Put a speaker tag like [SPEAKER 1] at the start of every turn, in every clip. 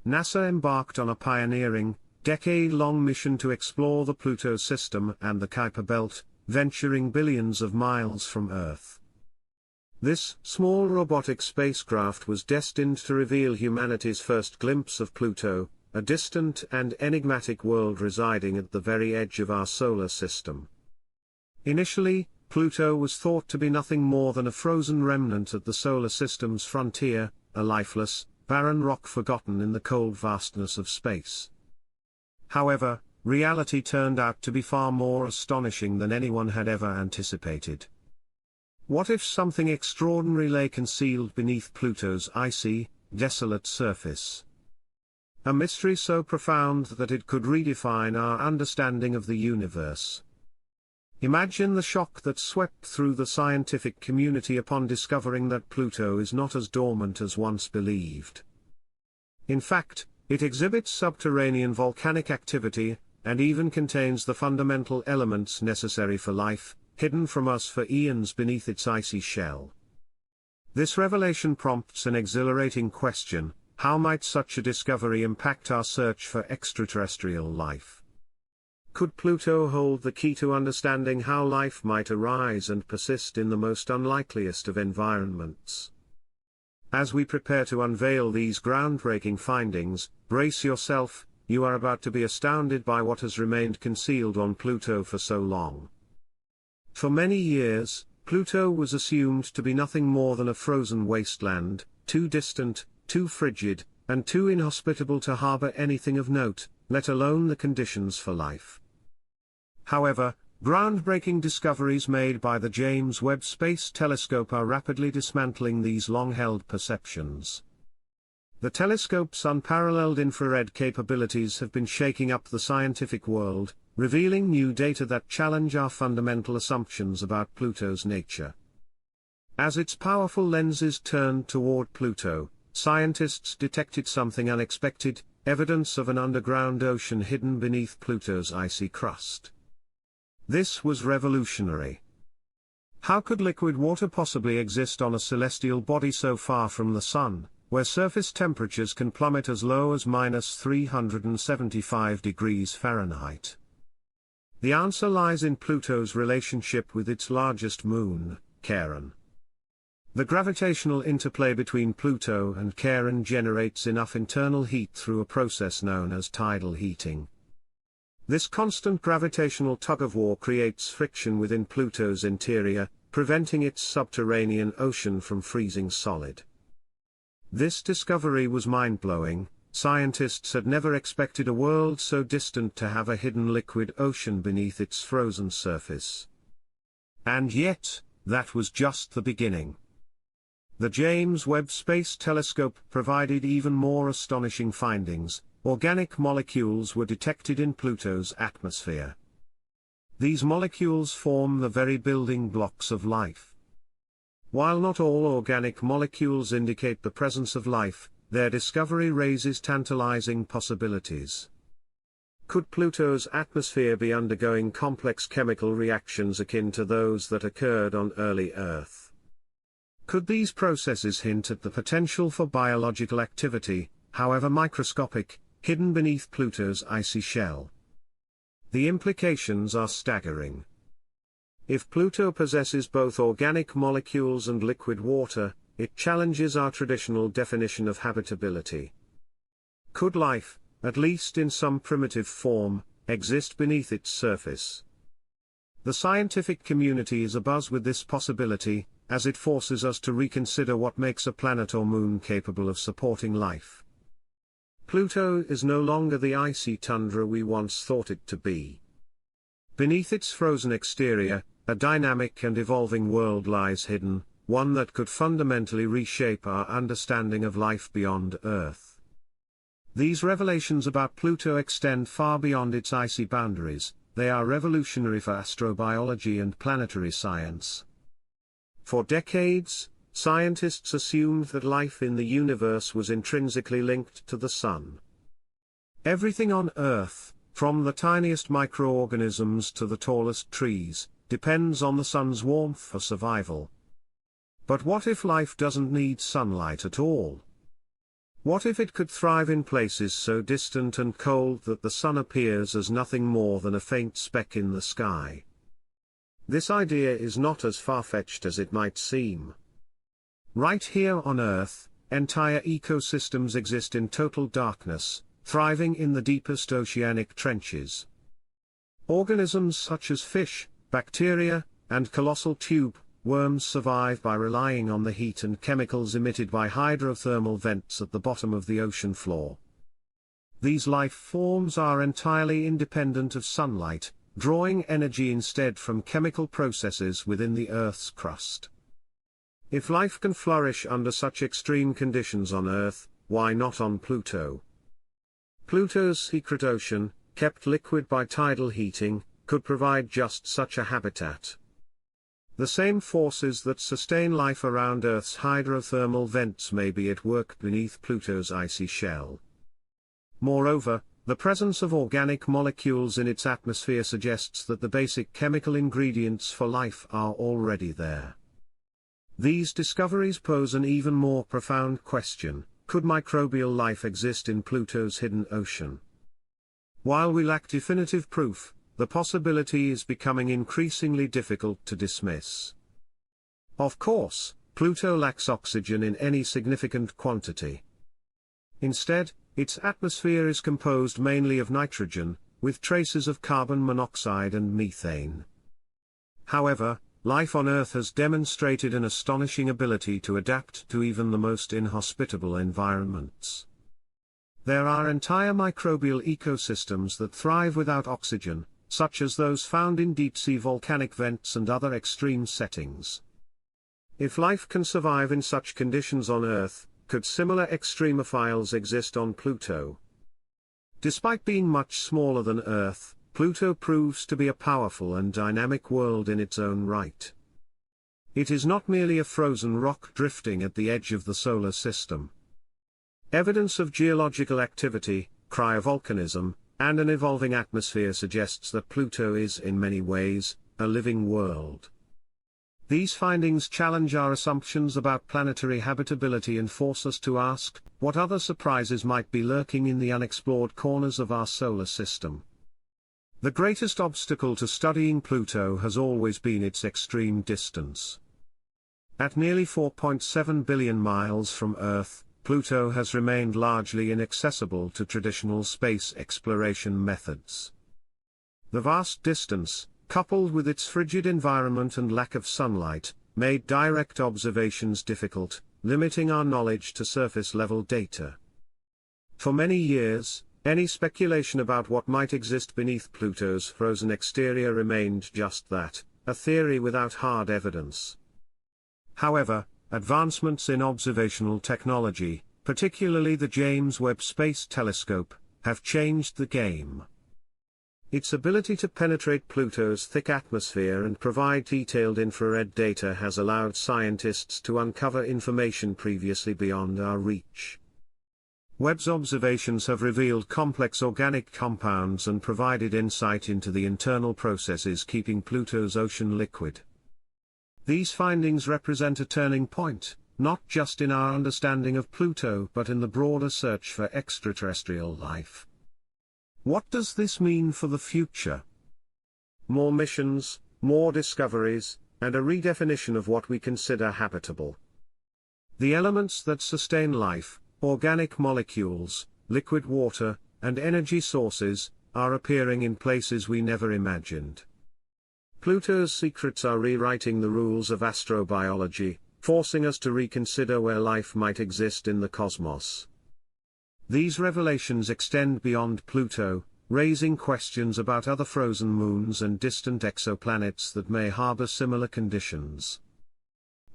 [SPEAKER 1] NASA embarked on a pioneering, decade-long mission to explore the Pluto system and the Kuiper Belt, venturing billions of miles from Earth. This small robotic spacecraft was destined to reveal humanity's first glimpse of Pluto, a distant and enigmatic world residing at the very edge of our solar system. Initially, Pluto was thought to be nothing more than a frozen remnant at the solar system's frontier, a lifeless, barren rock forgotten in the cold vastness of space. However, reality turned out to be far more astonishing than anyone had ever anticipated. What if something extraordinary lay concealed beneath Pluto's icy, desolate surface? A mystery so profound that it could redefine our understanding of the universe. Imagine the shock that swept through the scientific community upon discovering that Pluto is not as dormant as once believed. In fact, it exhibits subterranean volcanic activity, and even contains the fundamental elements necessary for life, hidden from us for eons beneath its icy shell. This revelation prompts an exhilarating question: how might such a discovery impact our search for extraterrestrial life? Could Pluto hold the key to understanding how life might arise and persist in the most unlikeliest of environments? As we prepare to unveil these groundbreaking findings, brace yourself, you are about to be astounded by what has remained concealed on Pluto for so long. For many years, Pluto was assumed to be nothing more than a frozen wasteland, too distant, too frigid, and too inhospitable to harbor anything of note, let alone the conditions for life. However, groundbreaking discoveries made by the James Webb Space Telescope are rapidly dismantling these long-held perceptions. The telescope's unparalleled infrared capabilities have been shaking up the scientific world, revealing new data that challenge our fundamental assumptions about Pluto's nature. As its powerful lenses turned toward Pluto, scientists detected something unexpected: evidence of an underground ocean hidden beneath Pluto's icy crust. This was revolutionary. How could liquid water possibly exist on a celestial body so far from the Sun, where surface temperatures can plummet as low as -375 degrees Fahrenheit? The answer lies in Pluto's relationship with its largest moon, Charon. The gravitational interplay between Pluto and Charon generates enough internal heat through a process known as tidal heating. This constant gravitational tug-of-war creates friction within Pluto's interior, preventing its subterranean ocean from freezing solid. This discovery was mind-blowing. Scientists had never expected a world so distant to have a hidden liquid ocean beneath its frozen surface. And yet, that was just the beginning. The James Webb Space Telescope provided even more astonishing findings. Organic molecules were detected in Pluto's atmosphere. These molecules form the very building blocks of life. While not all organic molecules indicate the presence of life, their discovery raises tantalizing possibilities. Could Pluto's atmosphere be undergoing complex chemical reactions akin to those that occurred on early Earth? Could these processes hint at the potential for biological activity, however microscopic, hidden beneath Pluto's icy shell? The implications are staggering. If Pluto possesses both organic molecules and liquid water, it challenges our traditional definition of habitability. Could life, at least in some primitive form, exist beneath its surface? The scientific community is abuzz with this possibility, as it forces us to reconsider what makes a planet or moon capable of supporting life. Pluto is no longer the icy tundra we once thought it to be. Beneath its frozen exterior, a dynamic and evolving world lies hidden, one that could fundamentally reshape our understanding of life beyond Earth. These revelations about Pluto extend far beyond its icy boundaries. They are revolutionary for astrobiology and planetary science. For decades, scientists assumed that life in the universe was intrinsically linked to the Sun. Everything on Earth, from the tiniest microorganisms to the tallest trees, depends on the Sun's warmth for survival. But what if life doesn't need sunlight at all? What if it could thrive in places so distant and cold that the sun appears as nothing more than a faint speck in the sky? This idea is not as far-fetched as it might seem. Right here on Earth, entire ecosystems exist in total darkness, thriving in the deepest oceanic trenches. Organisms such as fish, bacteria, and colossal tube worms survive by relying on the heat and chemicals emitted by hydrothermal vents at the bottom of the ocean floor. These life forms are entirely independent of sunlight, drawing energy instead from chemical processes within the Earth's crust. If life can flourish under such extreme conditions on Earth, why not on Pluto? Pluto's secret ocean, kept liquid by tidal heating, could provide just such a habitat. The same forces that sustain life around Earth's hydrothermal vents may be at work beneath Pluto's icy shell. Moreover, the presence of organic molecules in its atmosphere suggests that the basic chemical ingredients for life are already there. These discoveries pose an even more profound question: could microbial life exist in Pluto's hidden ocean? While we lack definitive proof, the possibility is becoming increasingly difficult to dismiss. Of course, Pluto lacks oxygen in any significant quantity. Instead, its atmosphere is composed mainly of nitrogen, with traces of carbon monoxide and methane. However, life on Earth has demonstrated an astonishing ability to adapt to even the most inhospitable environments. There are entire microbial ecosystems that thrive without oxygen, such as those found in deep-sea volcanic vents and other extreme settings. If life can survive in such conditions on Earth, could similar extremophiles exist on Pluto? Despite being much smaller than Earth, Pluto proves to be a powerful and dynamic world in its own right. It is not merely a frozen rock drifting at the edge of the solar system. Evidence of geological activity, cryovolcanism, and an evolving atmosphere suggests that Pluto is in many ways a living world. These findings challenge our assumptions about planetary habitability and force us to ask, what other surprises might be lurking in the unexplored corners of our solar system? The greatest obstacle to studying Pluto has always been its extreme distance. At nearly 4.7 billion miles from Earth, Pluto has remained largely inaccessible to traditional space exploration methods. The vast distance, coupled with its frigid environment and lack of sunlight, made direct observations difficult, limiting our knowledge to surface-level data. For many years, any speculation about what might exist beneath Pluto's frozen exterior remained just that, a theory without hard evidence. However, advancements in observational technology, particularly the James Webb Space Telescope, have changed the game. Its ability to penetrate Pluto's thick atmosphere and provide detailed infrared data has allowed scientists to uncover information previously beyond our reach. Webb's observations have revealed complex organic compounds and provided insight into the internal processes keeping Pluto's ocean liquid. These findings represent a turning point, not just in our understanding of Pluto but in the broader search for extraterrestrial life. What does this mean for the future? More missions, more discoveries, and a redefinition of what we consider habitable. The elements that sustain life, organic molecules, liquid water, and energy sources, are appearing in places we never imagined. Pluto's secrets are rewriting the rules of astrobiology, forcing us to reconsider where life might exist in the cosmos. These revelations extend beyond Pluto, raising questions about other frozen moons and distant exoplanets that may harbor similar conditions.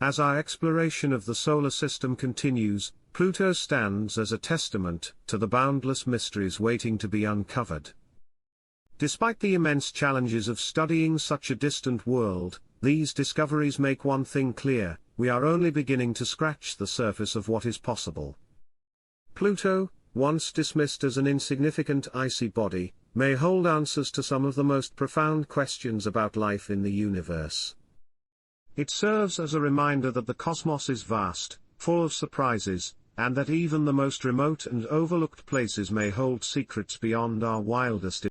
[SPEAKER 1] As our exploration of the solar system continues, Pluto stands as a testament to the boundless mysteries waiting to be uncovered. Despite the immense challenges of studying such a distant world, these discoveries make one thing clear: we are only beginning to scratch the surface of what is possible. Pluto, once dismissed as an insignificant icy body, may hold answers to some of the most profound questions about life in the universe. It serves as a reminder that the cosmos is vast, full of surprises, and that even the most remote and overlooked places may hold secrets beyond our wildest